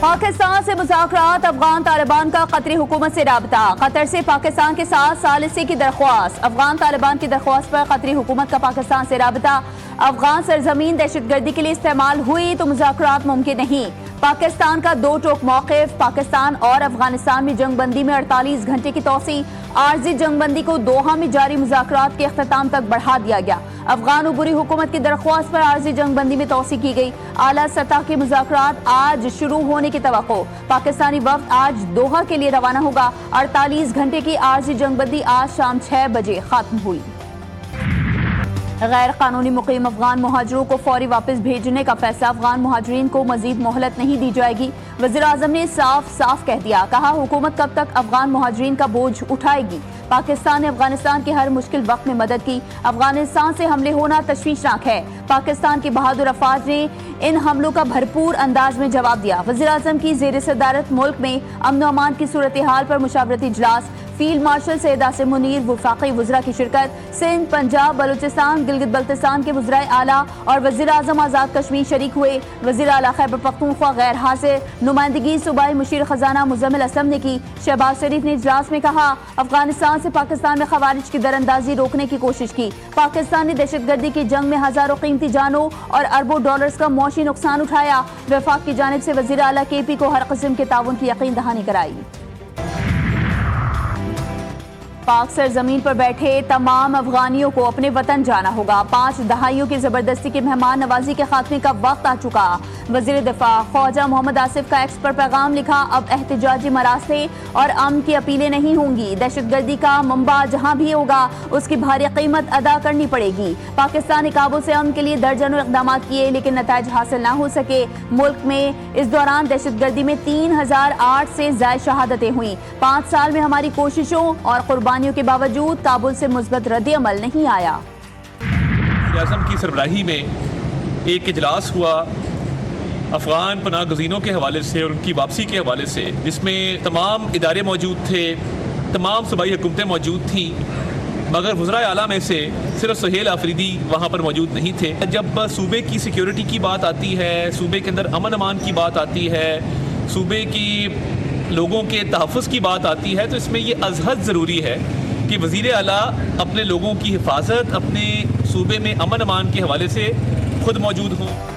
پاکستان سے مذاکرات، افغان طالبان کا قطری حکومت سے رابطہ۔ قطر سے پاکستان کے ساتھ ثالثی کی درخواست۔ افغان طالبان کی درخواست پر قطری حکومت کا پاکستان سے رابطہ۔ افغان سرزمین دہشت گردی کے لیے استعمال ہوئی تو مذاکرات ممکن نہیں۔ پاکستان کا دو ٹوک موقف۔ پاکستان اور افغانستان میں جنگ بندی میں 48 گھنٹے کی توسیع۔ عارضی جنگ بندی کو دوحہ میں جاری مذاکرات کے اختتام تک بڑھا دیا گیا۔ افغان عبوری حکومت کی درخواست پر عارضی جنگ بندی میں توسیع کی گئی۔ اعلیٰ سطح کے مذاکرات آج شروع ہونے کی توقع۔ پاکستانی وفد آج دوحہ کے لیے روانہ ہوگا۔ 48 گھنٹے کی عارضی جنگ بندی آج شام 6 بجے ختم ہوئی۔ غیر قانونی مقیم افغان مہاجروں کو فوری واپس بھیجنے کا فیصلہ۔ افغان مہاجرین کو مزید مہلت نہیں دی جائے گی۔ وزیر اعظم نے صاف کہہ دیا، کہا حکومت کب تک افغان مہاجرین کا بوجھ اٹھائے گی۔ پاکستان نے افغانستان کے ہر مشکل وقت میں مدد کی۔ افغانستان سے حملے ہونا تشویشناک ہے۔ پاکستان کے بہادر افواج نے ان حملوں کا بھرپور انداز میں جواب دیا۔ وزیر اعظم کی زیر صدارت ملک میں امن و امان کی صورتحال پر مشاورتی اجلاس۔ فیلڈ مارشل سید عاصم منیر وفاقی وزراء کی شرکت۔ سندھ، پنجاب، بلوچستان، گلگت بلتستان کے وزرائے اعلیٰ اور وزیر اعظم آزاد کشمیر شریک ہوئے۔ وزیر اعلیٰ خیبر پختونخوا غیر حاضر۔ نمائندگی صوبائی مشیر خزانہ مزمل اسلم نے کی۔ شہباز شریف نے اجلاس میں کہا، افغانستان سے پاکستان میں خوارج کی دراندازی روکنے کی کوشش کی۔ پاکستان نے دہشت گردی کی جنگ میں ہزاروں قیمتی جانوں اور اربوں ڈالرز کا معاشی نقصان اٹھایا۔ وفاق کی جانب سے وزیر اعلیٰ کے پی کو ہر قسم کے تعاون کی یقین دہانی کرائی۔ پاک سرزمین پر بیٹھے تمام افغانیوں کو اپنے وطن جانا ہوگا۔ 5 دہائیوں کی زبردستی کی مہمان نوازی کے خاتمے کا وقت آ چکا۔ وزیر دفاع خواجہ محمد آصف کا ایکس پر پیغام لکھا، اب احتجاجی مراسے اور امن کی اپیلیں نہیں ہوں گی۔ دہشت گردی کا منبع جہاں بھی ہوگا اس کی بھاری قیمت ادا کرنی پڑے گی۔ پاکستان نے کابل سے امن کے لیے درجنوں اقدامات کیے لیکن نتائج حاصل نہ ہو سکے۔ ملک میں اس دوران دہشت گردی میں 3008 سے زائد شہادتیں ہوئیں۔ 5 سال میں ہماری کوششوں اور قربانیوں کے باوجود کابل سے مثبت رد عمل نہیں آیا۔ وزیر اعظم کی سربراہی میں ایک اجلاس ہوا افغان پناہ گزینوں کے حوالے سے اور ان کی واپسی کے حوالے سے، جس میں تمام ادارے موجود تھے، تمام صوبائی حکومتیں موجود تھیں، مگر وزرائے اعلیٰ میں سے صرف سہیل آفریدی وہاں پر موجود نہیں تھے۔ جب صوبے کی سیکیورٹی کی بات آتی ہے، صوبے کے اندر امن امان کی بات آتی ہے، صوبے کی لوگوں کے تحفظ کی بات آتی ہے، تو اس میں یہ ازحد ضروری ہے کہ وزیر اعلیٰ اپنے لوگوں کی حفاظت، اپنے صوبے میں امن امان کے حوالے سے خود موجود ہوں۔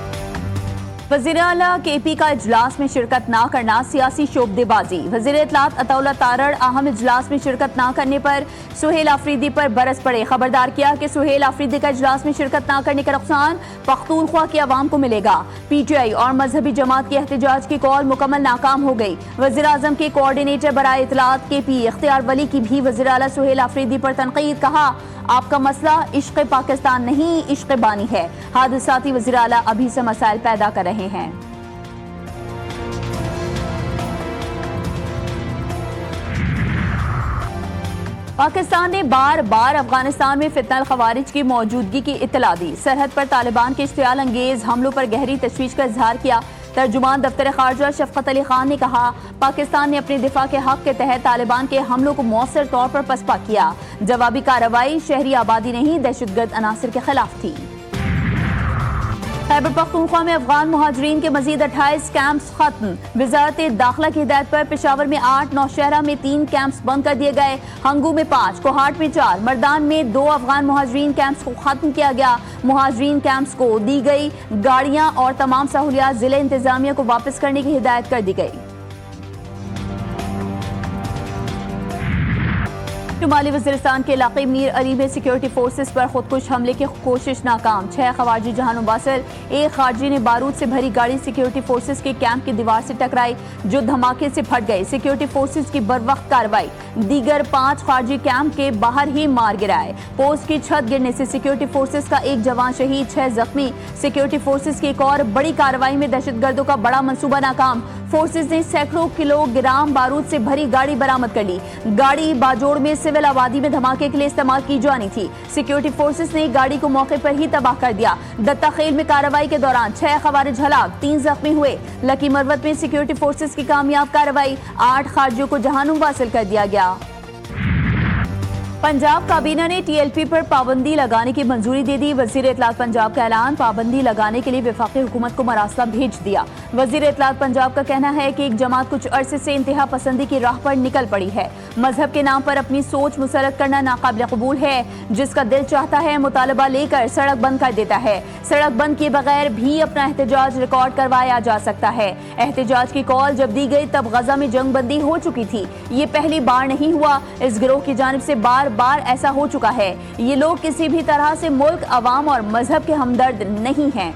وزیر اعلیٰ کے پی کا اجلاس میں شرکت نہ کرنا سیاسی شعبدے بازی۔ وزیر اطلاعات عطا اللہ تارڑ اہم اجلاس میں شرکت نہ کرنے پر سہیل آفریدی پر برس پڑے۔ خبردار کیا کہ سہیل آفریدی کا اجلاس میں شرکت نہ کرنے کا نقصان پختونخوا کی عوام کو ملے گا۔ پی ٹی آئی اور مذہبی جماعت کی احتجاج کی کال مکمل ناکام ہو گئی۔ وزیر اعظم کے کوارڈینیٹر برائے اطلاعات کے پی اختیار ولی کی بھی وزیر اعلیٰ سہیل آفریدی پر تنقید، کہا آپ کا مسئلہ عشق پاکستان نہیں، عشق بانی ہے۔ حادثاتی وزیر اعلیٰ ابھی سے مسائل پیدا کر رہے ہیں۔ پاکستان نے بار بار افغانستان میں فتنہ الخوارج کی موجودگی کی اطلاع دی۔ سرحد پر طالبان کے اشتعال انگیز حملوں پر گہری تشویش کا اظہار کیا۔ ترجمان دفتر خارجہ شفقت علی خان نے کہا، پاکستان نے اپنے دفاع کے حق کے تحت طالبان کے حملوں کو مؤثر طور پر پسپا کیا۔ جوابی کارروائی شہری آبادی نہیں، دہشت گرد عناصر کے خلاف تھی۔ خیبر پختونخوا میں افغان مہاجرین کے مزید 28 کیمپس ختم۔ وزارت داخلہ کی ہدایت پر پشاور میں 8، نوشہرہ میں 3 کیمپس بند کر دیے گئے۔ ہنگو میں 5، کوہاٹ میں 4، مردان میں 2 افغان مہاجرین کیمپس کو ختم کیا گیا۔ مہاجرین کیمپس کو دی گئی گاڑیاں اور تمام سہولیات ضلع انتظامیہ کو واپس کرنے کی ہدایت کر دی گئی۔ شمالی وزیرستان کے علاقے میر علی میں سیکیورٹی فورسز پر خودکش حملے کی کوشش ناکام۔ 6 خواجی جہانم باسل، ایک خارجی نے بارود سے بھری گاڑی سیکیورٹی فورسز کے کیمپ کی دیوار سے ٹکرائی جو دھماکے سے پھٹ گئے۔ سیکیورٹی فورسز کی بروقت کارروائی، دیگر 5 خارجی کیمپ کے باہر ہی مار گرائے۔ پوسٹ کی چھت گرنے سے سیکیورٹی فورسز کا ایک جوان شہید، 6 زخمی۔ سیکیورٹی فورسز کی ایک اور بڑی کارروائی میں دہشت گردوں کا بڑا منصوبہ ناکام۔ فورسز نے سینکڑوں کلو گرام بارود سے بھری گاڑی برآمد کر لی۔ گاڑی باجوڑ میں سول آبادی میں دھماکے کے لیے استعمال کی جانی تھی۔ سیکیورٹی فورسز نے گاڑی کو موقع پر ہی تباہ کر دیا۔ دتا خیل میں کارروائی کے دوران 6 خوارج ہلاک، 3 زخمی ہوئے۔ لکی مروت میں سیکیورٹی فورسز کی کامیاب کارروائی، 8 خارجیوں کو جہنم واصل کر دیا گیا۔ पंजाब काबीना ने टीएलपी पर पाबंदी लगाने की मंजूरी दे दी। वजीर इत्तलात पंजाब का ऐलान, पाबंदी लगाने के लिए वफाकी हुकूमत को मरासला भेज दिया। वजीर इत्तलात पंजाब का कहना है कि एक जमात कुछ अरसे से इंतहा पसंदी की राह पर निकल पड़ी है। मजहब के नाम पर अपनी सोच मुसरत करना नाकाबिल कबूल है। जिसका दिल चाहता है मुतालबा लेकर सड़क बंद कर देता है। सड़क बंद किए बगैर भी अपना एहतजाज रिकॉर्ड करवाया जा सकता है। एहतजाज की कॉल जब दी गई तब गजा में जंग बंदी हो चुकी थी। ये पहली बार नहीं हुआ, इस गिरोह की जानिब से बार बार ऐसा हो चुका है। ये लोग किसी भी तरह से मुल्क, अवाम और मजहब के हमदर्द नहीं हैं।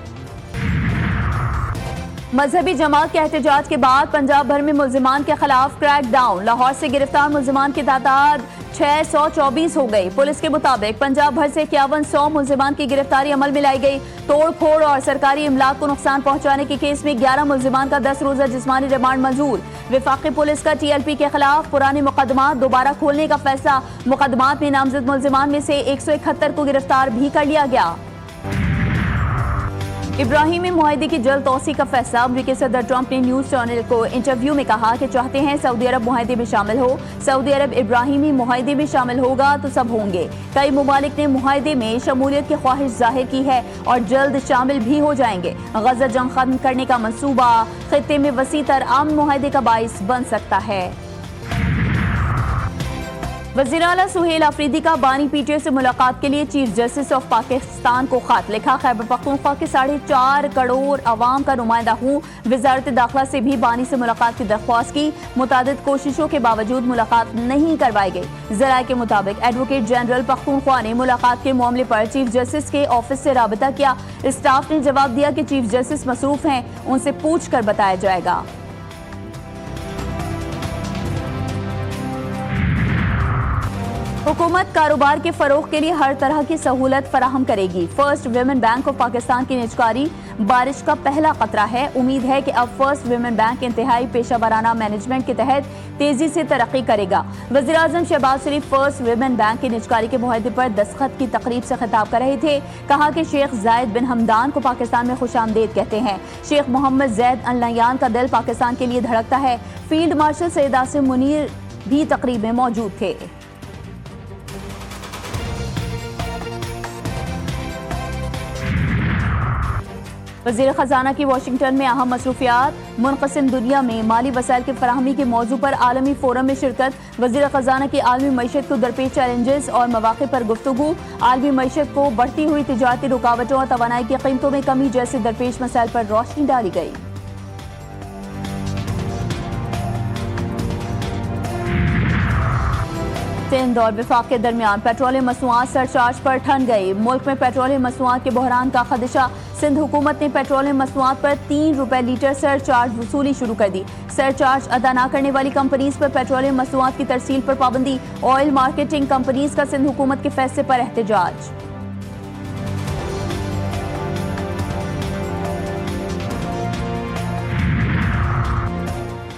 मजहबी जमात के एहतजाज के बाद पंजाब भर में मुल्जिमान के खिलाफ क्रैक डाउन। लाहौर से गिरफ्तार मुल्जिमान की तादाद 624 हो गई। पुलिस के मुताबिक पंजाब भर से 5100 मुल्जिमान की गिरफ्तारी अमल में लाई गई। तोड़ फोड़ और सरकारी इमलाक को नुकसान पहुंचाने के केस में 11 मुल्जिमान का 10 रोजा जिस्मानी रिमांड मंजूर। वफाकी पुलिस का टीएलपी के खिलाफ पुराने मुकदमात दोबारा खोलने का फैसला। मुकदमात में नामजद मुल्जिमान में से 171 को गिरफ्तार भी कर लिया गया। इब्राहिमी मुआहदे की जल्द तौसी का फैसला। अमरीकी सदर ट्रंप ने न्यूज चैनल को इंटरव्यू में कहा कि चाहते हैं सऊदी अरब मुआहदे में शामिल हो। सऊदी अरब इब्राहिमी मुआहदे में शामिल होगा तो सब होंगे। कई मुमालिक ने मुआहदे में शमूलियत की ख्वाहिश जाहिर की है और जल्द शामिल भी हो जाएंगे। गजा जंग खत्म करने का मंसूबा खित्ते में वसी तर अमन मुआहदे का बाइस बन सकता है। वज़ीर आला सुहेल अफरीदी का बानी पीटीआई से मुलाकात के लिए चीफ जस्टिस ऑफ पाकिस्तान को खत लिखा। खैबर पख्तूनख्वा के 4.5 करोड़ अवाम का नुमाइंदा हूँ। वजारत दाखिला से भी बानी से मुलाकात की दरख्वास्त की। मुतादिद कोशिशों के बावजूद मुलाकात नहीं करवाई गई। ज़राए के मुताबिक एडवोकेट जनरल पख्तूनख्वा ने मुलाकात के मामले पर चीफ जस्टिस के ऑफिस से राबता किया। स्टाफ ने जवाब दिया कि चीफ जस्टिस मसरूफ हैं, उनसे पूछ कर बताया जाएगा। हुकूमत कारोबार के फरोग के लिए हर तरह की सहूलत फराहम करेगी। First women bank of Pakistan की निजकारी बारिश का पहला खतरा है। उम्मीद है कि अब फर्स्ट वुमेन बैंक इंतहाई पेशा वराना मैनेजमेंट के तहत तेजी से तरक्की करेगा। वज़ीर आज़म शहबाज शरीफ फर्स्ट वुमेन बैंक की निजकारी के मुआहदे पर दस्तखत की तकरीब से खिताब कर रहे थे। कहा कि शेख जायद बिन हमदान को पाकिस्तान में खुशामदीद कहते हैं। शेख मोहम्मद जैद अल नह्यान का दिल पाकिस्तान के लिए धड़कता है। फील्ड मार्शल सैयद आसिम मुनीर भी तकरीब में मौजूद थे। वज़ीर ख़जाना की वाशिंगटन में अहम मसरूफियात। मुनक़सिम दुनिया में माली वसाइल की फराहमी के मौजू पर आलमी फोरम में शिरकत। वज़ीर ख़जाना की आलमी मईशत को दरपेश चैलेंजेस और मौक़े पर गुफ्तगू। आलमी मईशत को बढ़ती हुई तिजारती रुकावटों और तवानाई की कीमतों में कमी जैसे दरपेश मसाइल पर रोशनी डाली गई। सिंध और वफाक के दरमियान पेट्रोलियम मसनूआत सरचार्ज पर ठन गई। मुल्क में पेट्रोलियम मसनूआत के बहरान का खदशा। सिंध हुकूमत ने पेट्रोलियम मसनूआत पर 3 रुपए लीटर सरचार्ज वसूली शुरू कर दी। सरचार्ज अदा न करने वाली कंपनीज पर पेट्रोलियम मसनूआत की तरसील पर पाबंदी। ऑयल मार्केटिंग कंपनीज का सिंध हुकूमत के फैसले पर एहतजाज।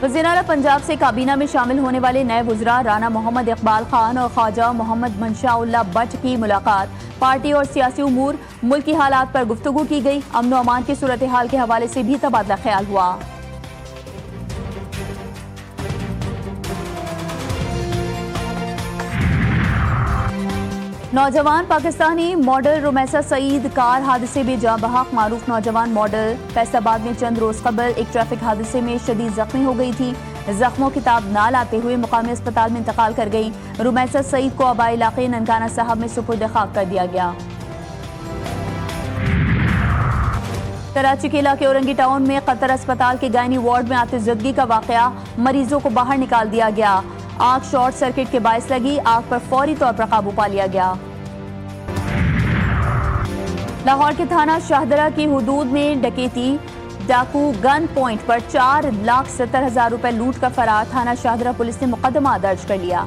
वज़ीर आला पंजाब से काबीना में शामिल होने वाले नए वज़रा राना मोहम्मद इकबाल खान और ख्वाजा मोहम्मद मंशाउल्लाह भट्ट की मुलाकात। पार्टी और सियासी उमूर, मुल्की हालात पर गुफ्तगू की गई। अमन व अमान की सूरत हाल के हवाले से भी तबादला ख्याल हुआ। नौजवान पाकिस्तानी मॉडल रुमैसा सईद कार हादसे में जाँ बहक। मारूफ नौजवान मॉडल फैसलाबाद में चंद रोज कबल एक ट्रैफिक हादसे में शदीद जख्मी हो गई थी। जख्मों की ताब ना लाते हुए मुकामी अस्पताल में इंतकाल कर गई। रुमैसा सईद को आबाई इलाके ननकाना साहब में सुपुर्द खाक कर दिया गया। कराची के इलाके औरंगी टाउन में कतर अस्पताल के गायनी वार्ड में आतिशज़दगी का वाकया। मरीजों को बाहर निकाल दिया गया। आग शॉर्ट सर्किट के बायस लगी। आग पर फौरी तौर पर काबू पा लिया गया। लाहौर के थाना शाहदरा की हुदूद में डकैती। डाकू गन पॉइंट पर 4,70,000 रुपए लूट कर फरार। थाना शाहदरा पुलिस ने मुकदमा दर्ज कर लिया।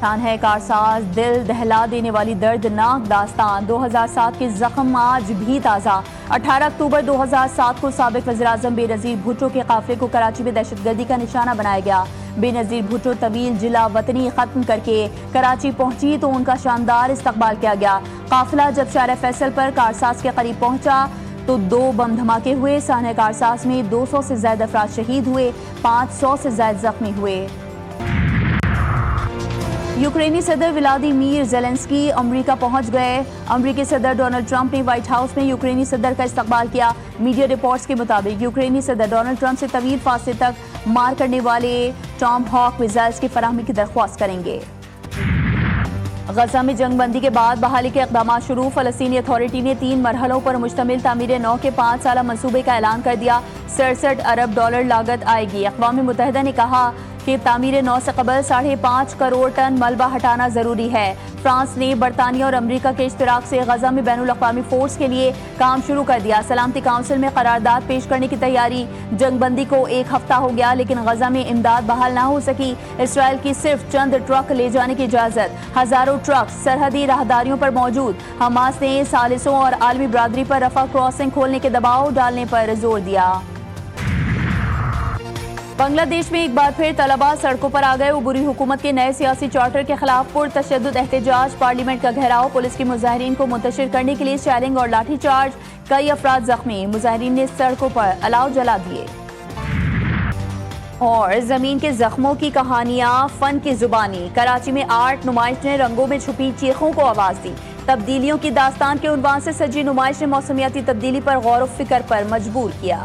थाना कारसाज दिल दहला देने वाली दर्दनाक दास्तान। 2007 के जख्म आज भी ताज़ा। 18 अक्टूबर 2007 को साबिक वज़ीर-ए-आज़म बेनज़ीर भुट्टो के काफिले को कराची में दहशतगर्दी का निशाना बनाया गया। बेनज़ीर भुट्टो तवील जिला वतनी खत्म करके कराची पहुंची तो उनका शानदार इस्तकबाल किया गया। काफिला जब शार फैसल पर कारसाज के करीब पहुंचा तो 2 बम धमाके हुए। साने कारसाज में 200 से ज्यादा अफराद शहीद हुए, 500 से ज्यादा जख्मी हुए। यूक्रेनी सदर व्लादिमीर ज़ेलेंस्की अमेरिका पहुंच गए। अमेरिकी सदर डोनाल्ड ट्रंप ने व्हाइट हाउस में यूक्रेनी सदर का इस्तकबाल किया। मीडिया रिपोर्ट्स के मुताबिक यूक्रेनी सदर डोनाल्ड ट्रंप से तवील फासले तक मार करने वाले टॉम हॉक मिसाइल्स की फराहमी की दरख्वास्त करेंगे। गजा में जंग बंदी के बाद बहाली के इक़दाम शुरू। फ़लस्तीनी अथॉरिटी ने 3 मरहलों पर मुश्तमिल तामीर नौ के 5 साला मंसूबे का ऐलान कर दिया। 67 अरब डॉलर लागत आएगी। अक़वाम मुत्तहिदा ने कहा कि तामीर नौ से कबल 5.5 करोड़ टन मलबा हटाना ज़रूरी है। फ्रांस ने बरतानिया और अमरीका के इश्तिराक से गजा में बैनुल अक़वामी फ़ोर्स के लिए काम शुरू कर दिया। सलामती काउंसिल में करारदाद पेश करने की तैयारी। जंग बंदी को 1 हफ्ता हो गया, लेकिन गजा में इमदाद बहाल ना हो सकी। इसराइल की सिर्फ चंद ट्रक ले जाने की इजाज़त। हज़ारों ट्रक सरहदी राहदारियों पर मौजूद। हमास ने सालिसों और आलमी बरादरी पर रफा क्रॉसिंग खोलने के दबाव डालने पर जोर दिया। बांग्लादेश में एक बार फिर तलबा सड़कों पर आ गए। उबूरी हुकूमत के नए सियासी चार्टर के खिलाफ पुरतशद्दुद एहतजाज। पार्लियामेंट का घेराव। पुलिस की मुजाहिरीन को मुंतशिर करने के लिए शेलिंग और लाठी चार्ज। कई अफराद जख्मी। मुजाहिरीन ने सड़कों पर अलाव जला दिए। और जमीन के जख्मों की कहानियां फन की जुबानी। कराची में आर्ट नुमाइश ने रंगों में छुपी चीखों को आवाज दी। तब्दीलियों की दास्तान के उन्वान से सजी नुमाइश ने मौसमियाती तब्दीली पर गौर व फिक्र पर मजबूर किया।